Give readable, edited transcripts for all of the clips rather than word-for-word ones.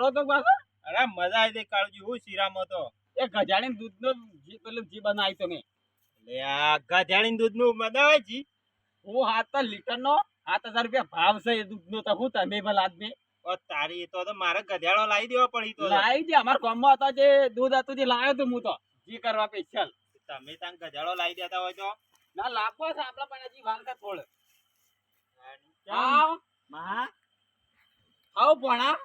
કાળો તો પાછો. અરે મજા આવી ગઈ કાળજી હું શીરામાં તો એ ગજાણી દૂધનો પેલું જી બનાવી તમે. લે આ ગાધ્યાણી દૂધનું બનાવે જી હું 7 લીટરનો 7,000 રૂપિયા ભાવ છે એ દૂધનો. તો હું તમે ભલા આદમી ઓ તારી તો મારે ગધેડો લાવી દેવો પડી તો લાવી દે. અમારા ગામમાં હતા જે દૂધ હતું જે લાવ્યો તો હું તો જી કરવા સ્પેશિયલ. તમે તાન ગધેડો લાવી દેતા હોય તો ના લાભો છે આપડા પણ હજી વાર કા થોડે. આવ મહા આવ ભણા.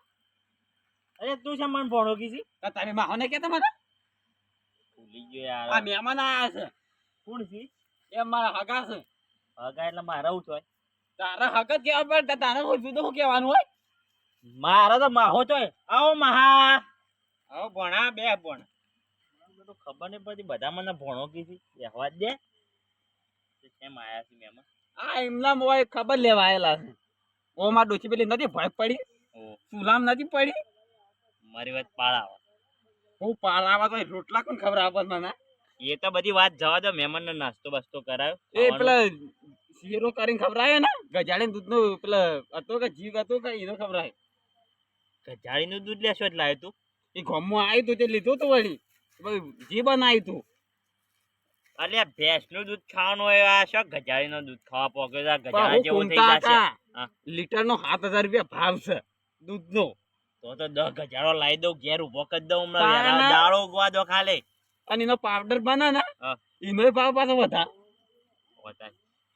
અરે તું છે મન ભણો કીધી તો તમે માહોને કેતા મને ભૂલી ગયો યાર આ મહેમાન આયા છે કોણ છે એ મારા હગા છે. હગા એટલે મારા હું છો તારા હગ જ કેવા પડે તારે કોઈ જુદું શું કહેવાનું હોય. મારા તો માહો છો આવો મહા આવો ભણા બે ભણ તો ખબર નહીં પડતી બધા મને ભણો કીધી બેહવા જ દે કેમ આયા છે મહેમાન આ એમના મોય ખબર લેવા આયેલા છે. ઓ માં ડોચી પેલી નથી ભય પડી ઓ સુલામ નથી પડી. મારી વાત પાળાવા હું પાલાવા તો રોટલા કોણ ખબર આપે મને. એ તો બધી વાત જવા દો મહેમાન નો નાસ્તો બાસ્તો કરાયો એ પેલા શીરો કરીને ખવડાયો ને ગજાડી દૂધ નું પેલા હતો કે જીવ હતો કે એનો ખવડાય. ગજાળી નું દૂધ લેશો એટલે આવ્યો તું એ ગામમાં આવ્યું તું તે લીધું તું વળી જી બનાવ્યું તું. અલ્યા ભેંસ નું દૂધ ખાવાનું હોય આ શું ગજાળી નું દૂધ ખાવા પોકે ગજાળા હું જેવું થઈ કુંતા જશે હતા. હા. લીટર નો 7,000 રૂપિયા ભાવ છે દૂધ નો. તો 10 ગજાળો લાવી દઉં ઘેર ઉભો કરી દઉં તાના- હમણાં દાળો ઉગવા દો ખાલે અને એનો પાવડર બને ને હા. એનો ભાવ પાછો વધા.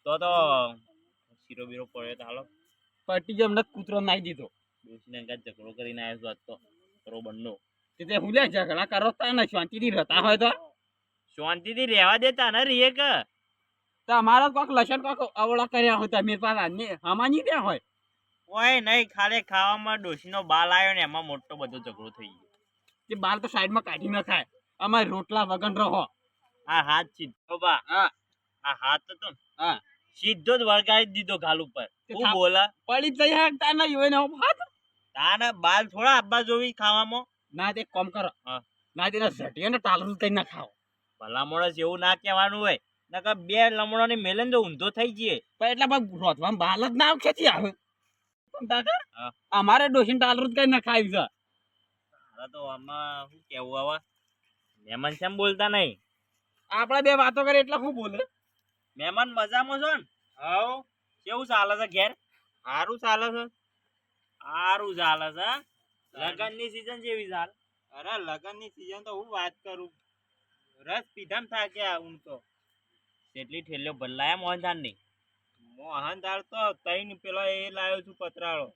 તો શીરો બીરો પડ્યો તો હાલો પટ્ટી જેમ ને કૂતરો નાઈ દીધો. ડોશીને અંગાત ઝઘડો કરીને આવ્યો આજ તો બરોબર નો તે હું લે ઝઘડા કરો તા ને શાંતિથી રહેતા હોય તો શાંતિથી રહેવા દેતા ને રીએ કે તમારા કોક લસણ કોક અવળા કર્યા હોય તમે પાછા હમાની ત્યાં હોય. ઓય નહીં ખાલી ખાવામાં ડોશીનો બાલ આવ્યો ને એમાં મોટો બધો ઝઘડો થઈ ગયો તે બાર તો સાઈડમાં કાઢી ન ખાય. અમારે રોટલા વગર રહો. આ હાથ સીધો બા હા આ હાથ હતો ને હા સીધો જ વળગાડી દીધો ગાલ ઉપર તે હું થાપ- બોલા પડી જઈ શકતા નહીં હોય ને આમ હાથ. તાના બાલ થોડા આબા જોવી ખાવામાં ના તે કોમ કરો હા. ના તેના ઝટીએ ને ટાલરું કઈ ના ખાઓ. ભલા માણસ એવું ના કહેવાનું હોય નકર બે લમણોની મેલન તો ઊંધો થઈ જઈએ પણ એટલે ભાઈ રોધવામાં બાલ જ ના ખેંચી આવે. પણ કાકા, હા. અમારે ડોશીને ટાલરું કઈ ના ખાઈ છે. તારા તો આમાં શું કેવું આવા મહેમાન કેમ બોલતા નહીં આપણે બે વાતો કરીએ એટલે શું બોલે. મહેમાન મજામાં છો ને હાઉ કેવું ચાલે છે ઘેર સારું ચાલે છે સારું ચાલે છે લગનની સીઝન જેવી ચાલે અરે લગનની સીઝન તો હું વાત કરું રસ પીધામ થાક્યા હું તો કેટલી ઠેલ્યો બદલાયા મોહનથાળ ની મોહનદાળ તો તઈન પેલો એ લાવ્યો છું પતરાળો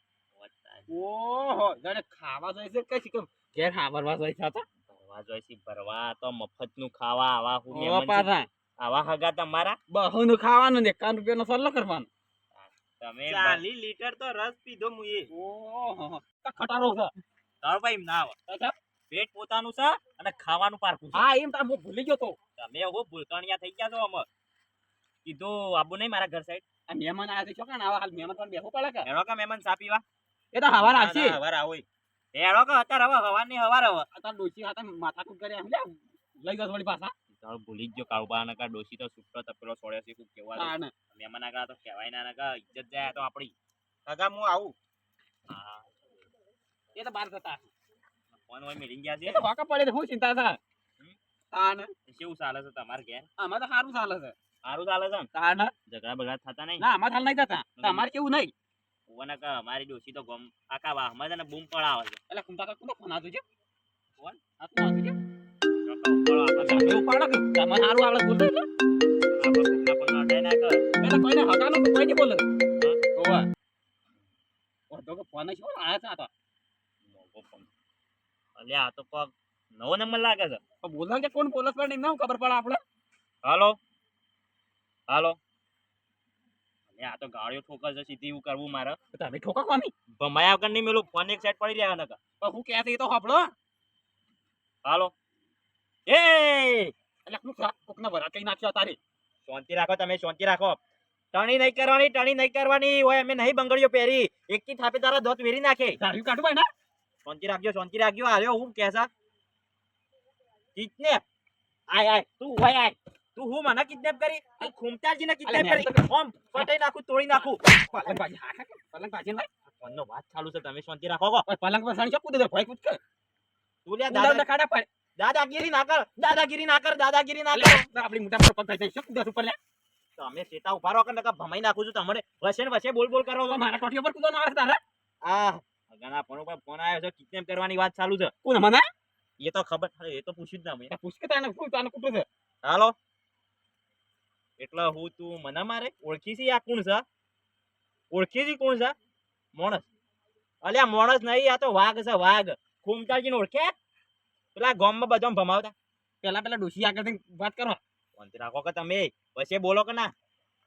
ઓહો જાણે ખાવા જાય છે કઈ શીખો ઘેર હાવરવા જાય છે આ તો. ભરવા જોઈ છે ભરવા તો મફત નું ખાવા આવા હું ઓ મહેમાન છે. પાછા આવા હગા તમારા બહુનું ખાવાનું ને 51 રૂપિયાનો સલ્લો કરવાનો. તમે 40 લીટર તો રસ પીધો મુએ ઓહો ખટારો છે. તારો ભાઈ ના આવે અચ્છા. પેટ પોતાનું છે અને ખાવાનું પારખું છે હા એમ તો હું ભૂલી ગયો તો. તમે એવો ભૂલકણિયા થઈ ગયા છો અમે કીધું આબુ નહીં મારા ઘર સાઈડ આ મહેમાન આયા છે છોકરા આવા હાલ મહેમાન પણ બેસવું પડે કે હેડો કે મહેમાન ચા પીવા એ તો હવાર આવશે. હવાર આવો હેડો કે અત્યારે હવે હવાની હવાર હવે અત્યારે ડોશી હાથે માથાકૂટ કરી આમ લે લઈ જશે વળી પાછા. તારો ભૂલી જ ગયો કાળુબા નકા ડોશી તો સુટ્ટો તપેલો છોડ્યો છે ખૂબ કેવા હા ને. મહેમાન આગળ તો કહેવાય ના નકા ઇજ્જત જાય તો આપણી કાકા હું આવું હા એ તો બહાર જતા હશે. ફોન હોય મેળવી ગયા છે એ તો વાંકા પડે તો શું ચિંતા છે. તાન કેવું ચાલે છે તમારે ઘેર આમાં તો સારું ચાલે છે. સારું ચાલે છે ને તાન ઝઘડા બગડા થતા નહીં ના આમાં હાલ નહીં થતા. તમારે કેવું નહીં. ઓને કે મારી ડોશી તો ગમ આકા વાહમાં છે ને બૂમ પડાવે છે એટલે કુંતા કાકુ ફોન આવતો છે. ફોન? આ ફોન આવતો છે. કાકા ઉપાડો આપા તમે ઉપાડો કે તમને સારું આવડે બોલતો એટલે. પણ અડાય ના કર એટલે કોઈને હગાનું તો કોઈ નહીં બોલે. ઓવા ઓધો કે ફોન છે આયા છે આ તો. મોગો ફોન અલ્યા આ તો કોક નવો નંબર લાગે છે તો બોલાવ કે કોણ બોલસ પડે ના ખબર પડે આપણે. હાલો હાલો અલ્યા આ તો ગાડીઓ ઠોકર છે સીધી એવું કરવું મારે તો તમે ઠોકા કોની ભમાયા વગર નહીં મેલું ફોન એક સાઈડ પડી રહ્યા નકા પણ હું કહેતી એ તો સાંભળો. હાલો એ એટલે હું કોકના વરા કઈ નાખ્યો તારી. શાંતિ રાખો તમે શાંતિ રાખો ટણી નહીં કરવાની હોય અમે નહીં બંગડીઓ પહેરી એકથી થાપે તારા દોત વેરી નાખે તારી કાઢું ભાઈ ના. શાંતિ રાખજો આર્યો હું કેસા કિડનેપ આય તું હોય આય તું હું મને કિડનેપ કરી તું ખુમતાજીને કિડનેપ કરી ઓમ પટાઈ નાખું તોડી નાખું પલંગ બાજી હા પલંગ બાજી ના. ફોનનો વાત ચાલુ છે તમે શાંતિ રાખો કો ઓય પલંગ પર સાણી શું કૂદે ભય કૂદ કર તું લ્યા દાદા ખાડા પડે દાદાગીરી ના કર દાદાગીરી ના કર દાદાગીરી ના કર આપણી મોટા પર પગ થાય શું કૂદે ઉપર લે તમે સેટા ઉભા રહો કે નકા ભમાઈ નાખું છું તમને વસે ને વસે બોલ બોલ કરો છો. મારા ટોટીઓ પર કૂદવાનો આવે તારે આ ઘણા ફોન ઉપર ફોન આવ્યો છે કિડનેપ કરવાની વાત ચાલુ છે. કોણ મને એ તો ખબર એ તો પૂછ્યું જ ના મેં. પૂછ કે તાને શું તાને કૂટે છે હાલો એટલે હું તું મને મારે ઓળખી છે આ કોણ છે ઓળખી છે કોણ છે માણસ અલ્યા માણસ નહીં આ તો વાઘ છે વાઘ ખુમતાજી ને ઓળખે પેલા ગામમાં બધા ભમાવતા પેલા ડોશી આગળ વાત કરો શાંતિ રાખો કે તમે પછી બોલો કે ના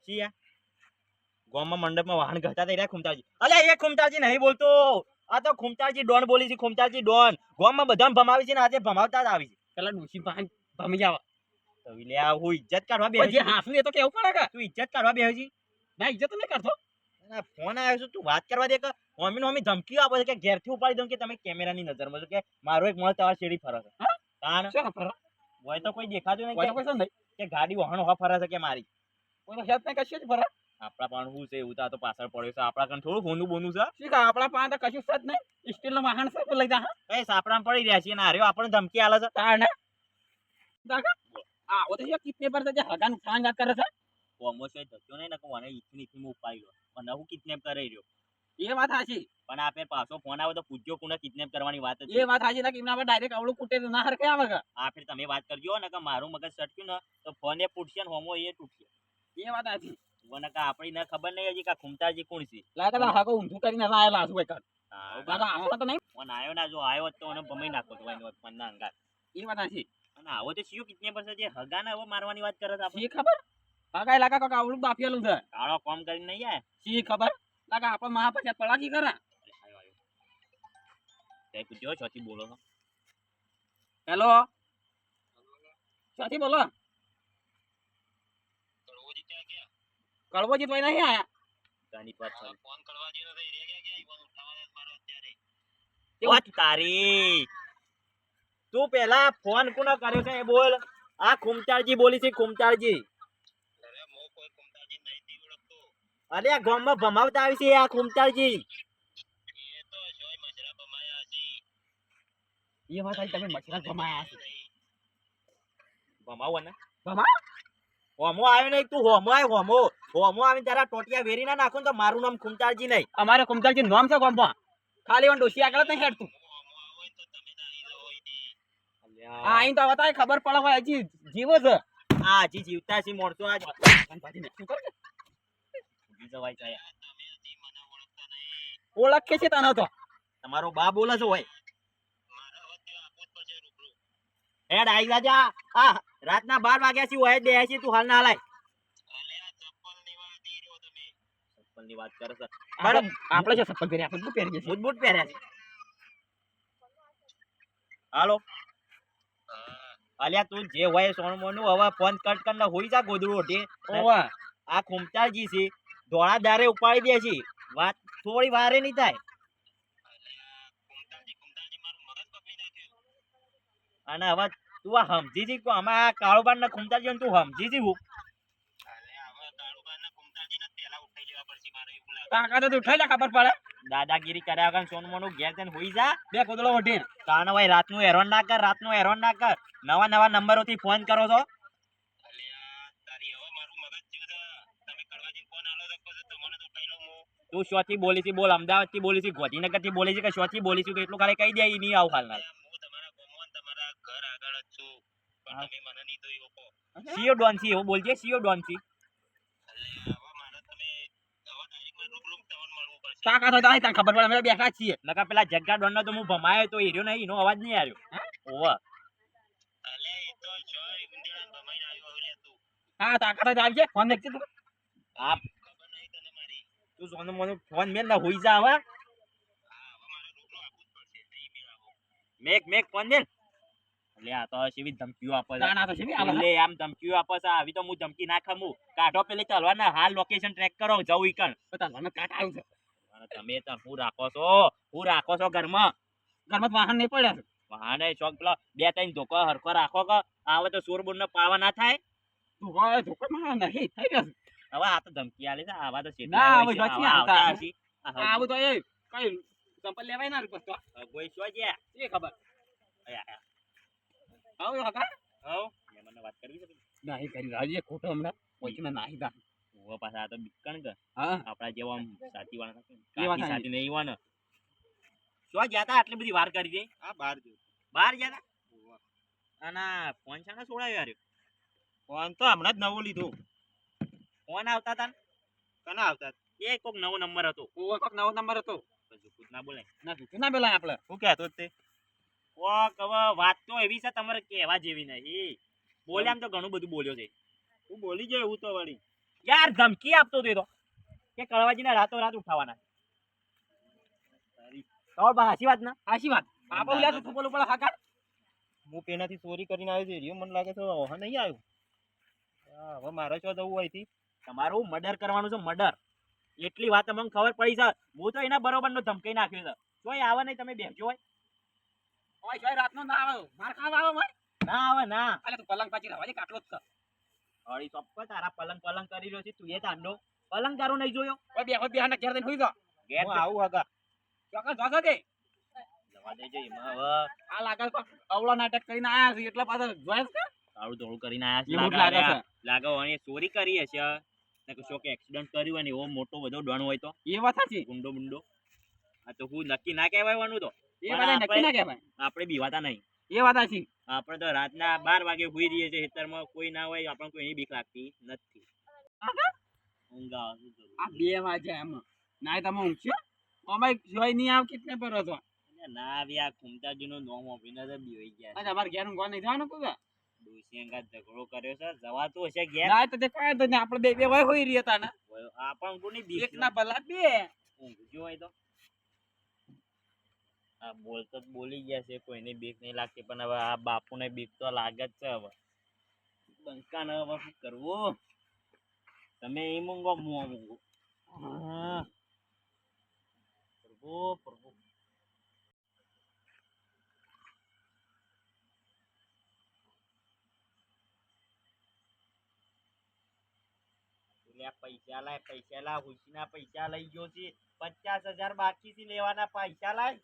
શિયા ગામમાં મંડપમાં વાહન ઘટા હતા ખુમતાજી અલ્યા એ ખુમતાજી નહીં બોલતો આ તો ખુમતાજી ડોન બોલી છે ખુમતાજી ડોન ગામમાં બધા ભમાવી છે ને આજે ભમાવતા જ આવી છે પેલા ડોશી પાસે ભમી જાવ તો લ્યા હું ઇજ્જત કાઢવા બેહી જે હાસુ એ તો કેવું પડે કે તું ઇજ્જત કાઢવા બેહી છે ના ઇજ્જત નહીં કરતો ના ફોન આવ્યો છે તું વાત કરવા દે કે મમ્મી ધમકીઓ આપે છે કે ઘેરથી ઉપાડી દઉં કે તમે કેમેરાની નજરમાં છો કે મારો એક મળ તમારી શેરી ફરે છે હા? તાણ શું ફરો હોય તો કોઈ દેખાતું નહીં કોઈ પૈસા નહીં કે ગાડી વાહન હો ફરે છે કે મારી કોઈ હેલ્પ નહીં કશું જ ફરો આપણા પણ શું છે એવું તો આ તો પાછળ પડ્યો છે આપણા કણ થોડું હોનું બોનું છે શું કા આપણા પાસે તો કશું જ નહીં સ્ટીલનો વાહન છે લઈ જા કઈ સાપરામાં પડી રહ્યા છીએ ને હાર્યો આપણને ધમકી આલે છે તાણ દાગા આ ઓ તો એ કિતને પર જે હગાન ફાન વાત કરે છે કોમો છે ધક્યો નહીં ને કોને ઈથી મુ ઉપાડી લો પણ હું કિડનેપ કરી રહ્યો એ વાત સાચી પણ આપે પાછો ફોન આવ્યો તો પૂછજો કોને કિડનેપ કરવાની વાત એ વાત સાચી ના કે એમના પર ડાયરેક્ટ આવડું કૂટે ના હરકે આવે કે આ ફેર તમે વાત કરજો ને કે મારું મગજ સટક્યું ને તો ફોન એ પૂછશે ને હોમો એ તૂટશે એ વાત સાચી મને કા આપણી ને ખબર નહીં હજી કા ખુમતાજી કોણ છે લાગા હાકો ઊંધું કરીને લાયેલા છું એક દાદા આવો તો નહીં ફોન આવ્યો ના જો આવ્યો તો એને ભમાઈ નાખો તો એનો ફોન ના અંગાત એ વાત સાચી અને આવો તો શિયો કિડનેપ છે જે હગાને હવે મારવાની વાત કરે છે આપણે શી ખબર હગાઈ લાગા કાકા આવડું બાફિયાલું છે કાળો કોમ કરીને નહીં આય શી ખબર લાગા આપણે મહાપંચાયત પડાકી કરે તે પૂછ્યો છોથી બોલો છો હેલો છોથી બોલો કળવોજી તો નહીં આયા ગાની વાત ચાલુ ફોન કરવાજી તો રે ગયા ઈવન ઉઠાવવા મારો અત્યારે વાત તારી તું પેલા ફોન કોને કર્યો છે એ બોલ આ ખુમતાજી બોલી છે ખુમતાજી અરે મો કોઈ કુંતાજી નહીં ઓળખતો અરે આ ગામમાં ભમાવતા આવી છે આ ખુમતાજી એ તો જોઈ મજરા બમાયા છે એ વાત સાચી તમે મછરા જમાયા છે ભમાવો ને ભમા હોમો આવ્યો નહીં તું હોમો આવ્યો હોમો આવીને તારા ટોટિયા વેરી ના નાખો ને તો મારું નામ ખુમતાજી નહીં અમારે કુમતાલજી નામ છે ગોમ્બા ખાલી વન ડોશી આગળ નહીં હેડતું આ અહીં તો બતાય ખબર પડે હોય હજી જીવો છે આ હજી જીવતા છે માણસો આજ શું કરે છે? જવાય જાય તમે હજી મને ઓળખતા નહીં ઓળખે છે તને તો તમારો બા બોલે છે હોય મારા વચ્ચે આપો જ પછી રૂબરૂ હેડ આવી જાજા આ રાતના 12 વાગ્યા છે હોય બે છે તું હાલ ના હાલાય અલે આ ચપ્પલ ની વાત ઈ રહ્યો તમે ચપ્પલની વાત કરે છે આપણે છે સપ્પલ પહેરી આપણે શું પહેરી જશે બૂટ બૂટ પહેર્યા છે હાલો અલ્યા તું જે હોય સોનું મોનું હવે ફોન કટ કરીને હોઈ જા ગોદડું ઓઢી ઓવા આ ખુમતાજી છે ધોળા દારે ઉપાડી દે છે વાત થોડી વારે નહીં થાય કુંતાજી મારું મગજ બફાઈ નાખ્યું અને હવે તું આ સમજી જી કો આમાં કાળોબાર ના ખુમતાજી તું સમજી જી હું અલે હવે કાળુબાર ના કુંતાજી ને પેલા ઉઠાઈ લેવા પડશે મારે એવું લાગે કાકા તો ઉઠાઈ લે ખબર પડે દાદાગીરી કર્યા વગર સોનું મોનું ઘેર જઈને હોઈ જા બે કોદળો ઓઢી કારણ ભાઈ રાતનું હેરાન ના કર નવા નંબરોથી ફોન કરો છો અલે આ તારી હવે મારું મગજ જીવ તમે કરવાજી ફોન આલો તો પછી તમને તો ઉઠાઈ લઉં હું તું શોથી બોલી છે બોલ અમદાવાદ થી બોલી છે ગાંધીનગર થી બોલી છે કે શોથી બોલી છે તો એટલું ખાલી કહી દે ઈ નહીં આવું હાલના હું તમારા ગોમોન તમારા ઘર આગળ જ છું પણ તમે મને નહીં જોઈ શકો સીઓ ડોન થી એવું બોલજે સીઓ ડોન થી અલે હવે મારે તમે હવે ડાયરેક્ટ માં રૂબરૂ તમને મળવું પડશે કાકા તો તારી તને ખબર પડે અમે બેઠા જ છીએ નકા પેલા જગ્ગા ડોન નો તો હું ભમાયો તો હીર્યો નહીં એનો અવાજ નહીં આવ્યો ઓવા અલે એ તો જોઈ ઉંદીડા ભમાઈને આવ્યો હવે તું હા તાકાત જ આવી છે ફોન દેખતી તું આ ખબર નહીં તને મારી તું સોનું મોનું ફોન મેલ ના હોઈ જા હવે હા હવે મારે રૂબરૂ આપવું જ પડશે નહીં મેળાવો મેક ફોન મેલ એટલે આ તો શેવી ધમકીઓ આપે છે તાણા તો છે ને આલો એટલે આમ ધમકીઓ આપે છે આવી તો હું ધમકી ના ખમું કાઢો પેલે ચાલવાના હાલ લોકેશન ટ્રેક કરો જવું ઈકણ બતા મને કાકા આવ્યું છે અને તમે તો હું રાખો છો ઘરમાં ઘરમાં વાહન નહીં પડ્યા છે વાહને શોખ પેલો 2-3 ધોકો હરખો રાખો કે આવે તો સોરબુર નો પાવા ના થાય ધોકામાં નહીં થઈ ગયો હવે આ તો ધમકી આલે છે આવા તો ના, હવે જોઈતી આવતા. આવું તો એ કઈ ચંપલ લેવાય ના પછી તો કોઈ શું છે એ ખબર આવો હકા હવ મને વાત કરવી છે નાહી કરી રાજે ખોટો હમણાં પૈકી નાહી દા ઓ પાછા આ તો બિકણ કે હા આપડા જેવા આમ સાચી વાળા એ વાત સાચી સાચી. સાચી નહીં વાને શું જ્યાતા આટલી બધી વાર કરી દે આ બહાર જો બહાર જ્યાતા અને ફોન છે ને છોડાયો યાર ફોન તો હમણાં જ નવો લીધો ફોન આવતા હતા ને કના આવતા એ કોક નવો નંબર હતો ઓવો કોક નવો નંબર હતો પછી કુછ ના બોલે ના તું ના પેલા આપણે શું કહેતો તે કોક હવે વાત તો એવી છે તમારે કહેવા જેવી નહીં બોલ્યા આમ તો ઘણું બધું બોલ્યો છે તું બોલી જાય એવું તો વળી યાર ધમકી આપતો હતો એ તો કે કળવાજીને રાતો રાત ઉઠાવવાના તમાર બા હાચી વાત ના આશી વાત બાપા ઉલ્યા તું બોલ ઉપર હાકા હું પેનાથી ચોરી કરીને આવ્યો છે રહ્યો મને લાગે છે હવે નહીં આવ્યો હવે મારે શું જવું અહીંથી તમારું મર્ડર કરવાનું છે મર્ડર એટલી વાત તમને ખબર પડી છે હું તો એના બરોબર નો ધમકાઈ નાખ્યો છે જોઈ આવે નહીં તમે બેસજો હોય ઓય જોઈ રાતનો ના આવે માર ખાવા આવે મોય ના આવે ના અલે તું પલંગ પાછી રવાજે કાટલો જ છે અડી ચોપ્પા તારા પલંગ પલંગ કરી રહ્યો છે તું એ તાંડો પલંગ તારો નહીં જોયો ઓય બે હાના ઘેર દઈને હોઈ જો ઘેર હું આવું હગા ચોકસ જોજો દે જવા દેજો એમાં હવે આ લાગે કોક અવળો નાટક કરીને આયા છે એટલે પાછા જોય છે તારું ધોળું કરીને આયા એવું જ લાગે છે. લાગે હોય ચોરી કરી હશે ને કે શું કે એક્સિડન્ટ કર્યું હોય ને એવો મોટો બધો ડણ હોય તો એ વાત સાચી ગુંડો બુંડો આ તો હું નક્કી ના કહેવાયવાનું તો એ વાત નક્કી ના કહેવાય આપણે બીવાતા નહીં એ વાત સાચી આપણે તો રાતના 12 વાગે સુઈ રહીએ છીએ ખેતરમાં કોઈ ના હોય આપણને કોઈ બીક લાગતી નથી ઊંઘ આવે છે જરૂર. આ બે વાગે એમ ના તમે ઊંઘ્યો અમાય જોઈ નહીં આવ કિતને પર હતો એટલે ના આવી આ ખુમતાજીનું નોમ આપીને તો બીવાઈ ગયા અને અમાર ઘેર ઊંઘવા નહીં જવાનું કોઈ ડોસી અંગાત ઝઘડો કર્યો છે જવાતું હશે ઘેર ના તો તે કાય તો ને આપણે બે વાય હોઈ રહ્યા તા ને આપણને કોની બીક એક ના ભલા બે ઊંઘજો હોય તો આ બોલતો જ બોલી ગયા છે કોઈને બીક નહીં લાગતી પણ હવે આ બાપુને બીક તો લાગે જ છે હવે બંકાને હવે શું કરવું તમે એ મૂંગો હું મૂંગો પ્રભુ પ્રભુ પૈસા લાય હુશીના પૈસા લઈ ગયો છે 50,000 બાકી થી લેવાના પૈસા લાય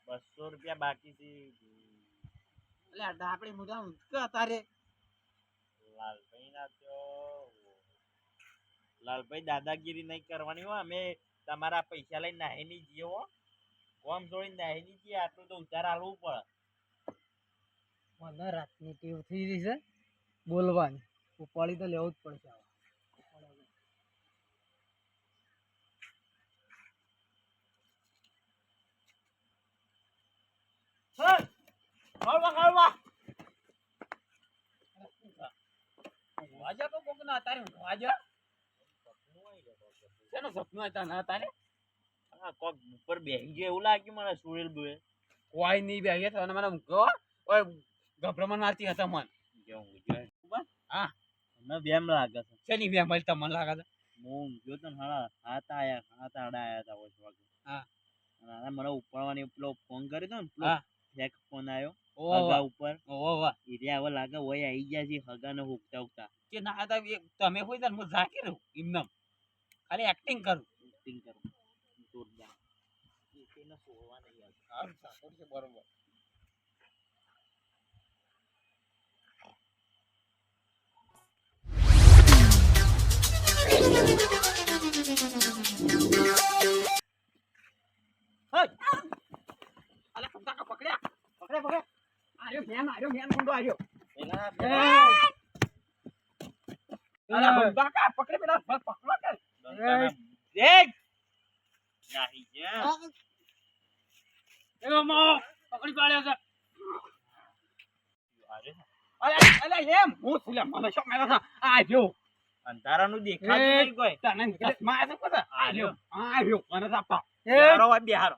₹200 બાકી છે એટલે આપણે મુદા ઊંઘતા તારે લાલભાઈ દાદાગીરી નહીં કરવાની હો અમે તમારા પૈસા લઈને નાહી નહીં જઈએ હો કોમ છોડીને નાહી નહીં જઈએ આટલું તો ઉધાર આલવું પડે મને રાતની ટેવ થઈ રહી છે બોલવાની ઉપાડી તો લેવું જ પડશે હવે. વાજા તો કોક ના તારે વાજા શેનો સપનું હતા ના તારે હા કોક ઉપર બેહી ગયો એવું લાગ્યું મને સુરેલ બોએ કોઈ નહીં બે તો મને ઊંઘો ઓય ગભરામણ મારતી હતા મન કેવું ઊંઘ્યો હા મને બેમ લાગે છે શેની બે મળી તમને લાગે છે હું ઊંઘ્યો તો હાડા હાથ આડા આયા હતા ઓછ વાગે હા અને મને ઉપાડવાની પેલો ફોન કર્યો તો ને પેલો હા ફેક ફોન આવ્યો ઓહો હગા ઉપર ઓહો વાહ એરિયા હવે લાગે હોય આવી ગયા છે હગાને હુકતા હુકતા કે ના હતા તમે હોય તો હું ઝાકી રહું એમનેમ ખાલી એક્ટિંગ કરું એક્ટિંગ કરું જોરદાર એને સોવા નહીં આવતું સારું સારું છે બરોબર અલા કુંકા પકડ્યા પકડે આર્યો મેન ગુંડો આર્યો પેલા અલા કુંકા પકડે પેલા પકડો કે દેખ નાહી જા એ મો પકડી પાડ્યો છે અરે અલા એમ હું સુલે મને શોક મેલો છે આ જો અંધારાનું દેખાતું નહીં કોઈ તને ચશ્મા આ તો આર્યો મને સાપા બિહારો હોય બિહારો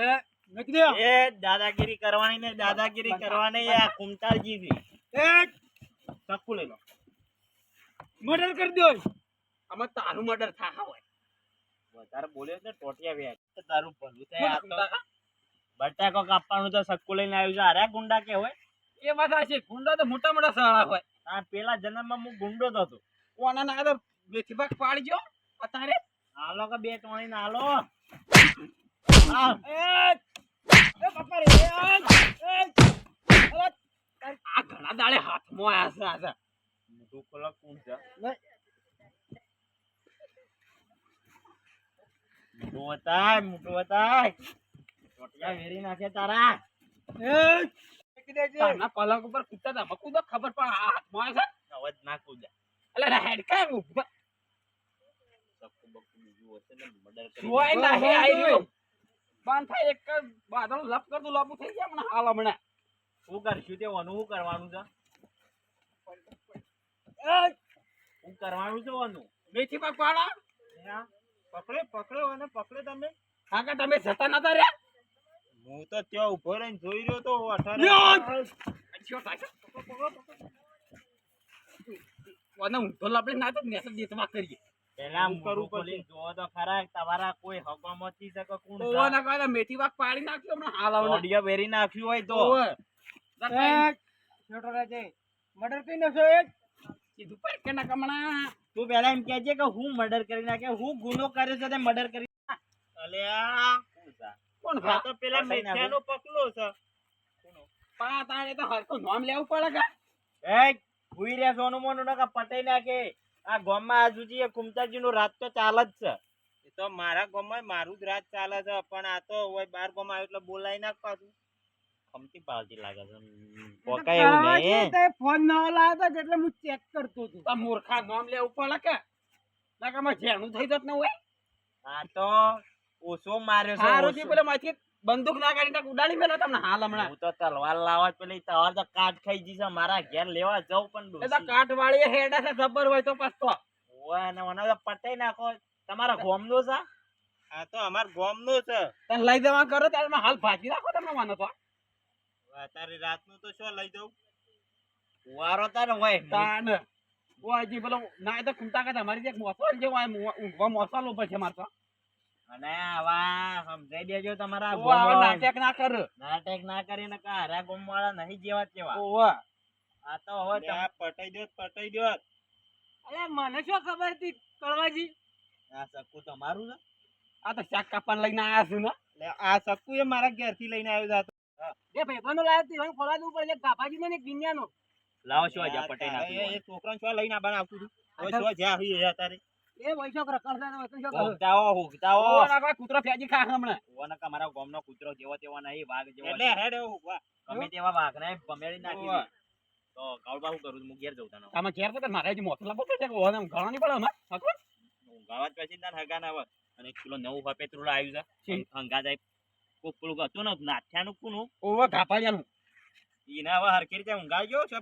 એ નકી દે એ દાદાગીરી કરવાની ને દાદાગીરી કરવાની આ કુમતાલજી થી એ ચક્કુ લઈ લો મર્ડર કરી દો આમાં તારું મર્ડર થા હોય વધારે બોલ્યો ને ટોટિયા વ્યાજ તો તારું ભલું થાય આ તો બટાકો કાપવાનું તો સક્કુ લઈને આવ્યું છે અરે ગુંડા કે હોય એ વાત છે ગુંડા તો મોટા મોટા સાળા હોય આ પેલા જન્મમાં હું ગુંડો જ હતો કોના ના તો બેથી ભાગ પાડી ગયો અત્યારે હાલો કે બે ટોણી ના હાલો એ બાપા રે આ ઘણા દાડે હાથમાં આયા છે મોટું ખોલો કોણ છે મોટું બતાય ટોટિયા વેરી નાખે તારા તારના પલંગ ઉપર કૂદતા હતા મકુ તો ખબર પણ આ હાથમાં આવે છે અવાજ ના કૂદા એટલે હેડ કાય ઊભા સક્કુ બક્કુ બીજું હશે ને મર્ડર કરી જોય ના હે આઈ રહ્યો બાંધ થાય એક બાદળ લપ કરતું લાપુ થઈ ગયા મને હાલ હમણાં શું કરશું તે વાનું શું કરવાનું છે શું કરવાનું છે વાનું બેથી ભાગ પાડા પકડો અને પકડો તમે કાકા તમે જતા નતા રહ્યા હું તો ત્યાં ઉભો રહીને જોઈ રહ્યો તો અચ્છો કાકા વાનો ઊંધો લાપડે ના તો મેસેજ દેતવા કરીએ પેલા હું કરું કરું પછી જો તો ખરા તમારા કોઈ હકમાંથી શકે કોણ તો ના કાકા મેથી ભાગ પાડી નાખ્યો હમણાં હાલ આવના ઓડિયો વેરી નાખ્યું હોય તો મર્ડર કરી નાખો એક કીધું પર કે ના કમણા તું પેલા એમ કહેજે કે હું મર્ડર કરી નાખે હું ગુનો કર્યો છે તે મર્ડર કરી અલ્યા કોણ આ ભા તો પેલા પકડી નાખો. મેથિયાનો પકલો છે પા તારે તો હરખું નામ લેવું પડે કે એ ભૂઈ રહ્યા સોનું મોનું નકા પટાઈ નાખે આ ગામમાં આજુજી કુમતાજી નું રાત તો ચાલે જ છે એ તો મારા ગામમાં મારું જ રાજ ચાલે છે પણ આ તો હોય બાર ગામમાં આવ્યું એટલે બોલાઈ નાખ પાછું ખમતી પાલતી લાગે છે પોકાય એવું નહીં ફોન નવો લાવ્યો હતો એટલે હું ચેક કરતો હતો આ મૂર્ખા નામ લેવું પડે કે ના કે માં જેનું થઈ જત ન હોય આ તો ઓછો માર્યો છે હારું થી ઓછો. પેલા માંથી બંદૂક ના કાઢી નાખ ઉડાડી મેલો તમને હાલ હમણાં હું તો તલવાર લાવવા જ પેલી તલવાર તો કાટ ખાઈ જી છે મારા ઘેર લેવા જાઉં પણ એ તો ડોસી. કાટ વાળી હેડા છે જબર હોય તો પાછો ઓય ને મને તો પટાઈ નાખો તમારા ગોમનો છે આ તો અમાર ગામનો છે તને લઈ જવા કરો ત્યારે મેં હાલ ભાજી રાખો તમને માનો તો અત્યારે રાતનું તો શું લઈ જાઉં વારો તારે હોય તાન ઓ હજી પેલો ના એ તો ખૂમતા કે તમારી એક મોસો જેવો આ ઊંઘવા મોસાલો ઉપર છે મારતો અને આવા સમજાઈ દેજો તમારા ઓ આવા ગોમો. નાટક ના કર નાટક ના કરીને કે હારા ગોમ વાળા નહીં જેવા તેવા ઓ આ તો હવે આ પટાઈ દો અરે મને શું ખબર હતી કળવાજી આ સક્કુ તમારું છે આ તો શાક કાપણ લઈને આયા છું ને એટલે આ સક્કુ એ મારા ઘેરથી લઈને આવ્યો હતો બે ભાઈબંધો લાવ્યો તીવાને ખોલા દેવું પડે કાપાજી ને એક વિન્યાનો લાવો શું આજે પટાઈ નાખ્યું એ છોકરાને શું લઈને આવવાનું આવતું હતું હવે શું જ્યાં હોય એ અત્યારે એ વૈશોક રકડ છે વૈશોક શું હુકતાઓ ઓ ના કોઈ કૂતરો ફેજી ખા હમણાં ઓને તમારા ગામનો કૂતરો જેવો તેવો નહીં વાઘ જેવો એટલે હેડ એવું વાહ. ગમે તેવા વાઘને ભમેડી નાખી ઓવે. દે. તો કાળબા શું કરું હું ઘેર જઉં તને તમે ઘેર તો મારે હજી મોસો લાગો છે કે ઓને ઘણો નહીં પડે અમાર હકો ગાવા જ પછી તને હગા ના આવે અને એક કિલો નવું પેટ્રોલ આવ્યું છે હંગા જાય કોક પેલું હતું ને નાથ્યાનું કુનું ઓ ઘાપાળિયાનું ઈને હવે હરખી રીતે ઊંઘાઈ ગયો છે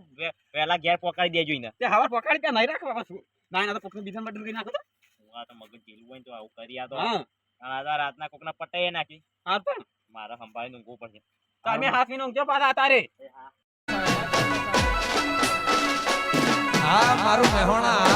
વહેલા ઘેર પકાડી દેજો ઈને તે હવાર પકાડી ત્યાં નહીં રાખવા પાછું ના ના તો કોકનું બીજાને બદલી નાખો તો હું આ તો મગજ જેલું હોય ને તો આવું કરી આ તો હા આ તો રાતના કોકના પટાઈ નાખી હા તો મારે સંભાળીને ઊંઘવું પડશે તમે હાથીને ઊંઘજો પાછા તારે હા મારું મહેણા